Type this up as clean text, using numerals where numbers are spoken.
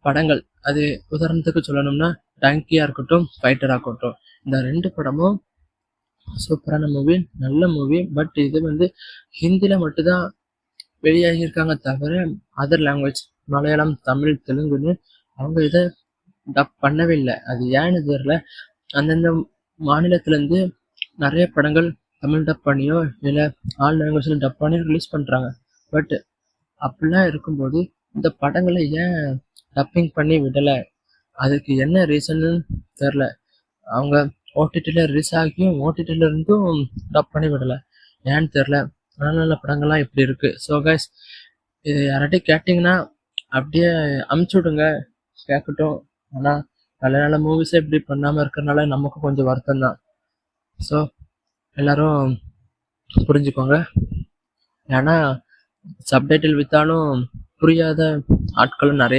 படங்கள். அது உதாரணத்துக்கு சொல்லணும்னா, டங்கியா இருக்கட்டும், ஃபைட்டரா இருக்கட்டும். இந்த 2 படமும் சூப்பரான மூவி, நல்ல மூவி. பட் இது வந்து ஹிந்தில மட்டும் தான் வெளியாகியிருக்காங்க தவிர, அதர் லாங்குவேஜ் மலையாளம், தமிழ், தெலுங்குன்னு அவங்க இத டப் பண்ணவே இல்ல. அது ஏன்னு தெரியல. அந்தந்த மாநிலத்திலேருந்து நெறைய படங்கள் தமிழ் டப் பண்ணியோ, இல்ல ஆல் லாங்குவேஜ்ல டப் பண்ணி ரிலீஸ் பண்றாங்க. பட் அப்படிலாம் இருக்கும்போது, இந்த படங்கள ஏன் டப்பிங் பண்ணி விடல? அதுக்கு என்ன ரீசன்னு தெரியல. அவங்க ஓடிடில ரிலீஸ் ஆகியும், ஓடிடில இருந்தும் டப் பண்ணி விடல. ஏன்னு தெரியல. நல்ல நல்ல படங்கள்லாம் இப்படி இருக்கு. ஸோ கைஸ், இது யார்கிட்டயும் கேட்டீங்கன்னா, அப்படியே அமுச்சு விடுங்க. கேட்கட்டும். ஆனா, நல்ல நல்ல மூவிஸே இப்படி பண்ணாம இருக்கறனால நமக்கும் கொஞ்சம் வருத்தம் தான். ஸோ, எல்லாரும் புரிஞ்சுக்கோங்க. ஏன்னா, சப்டைட்டில் வித்தாலும் புரியாத ஆட்களும் நெறைய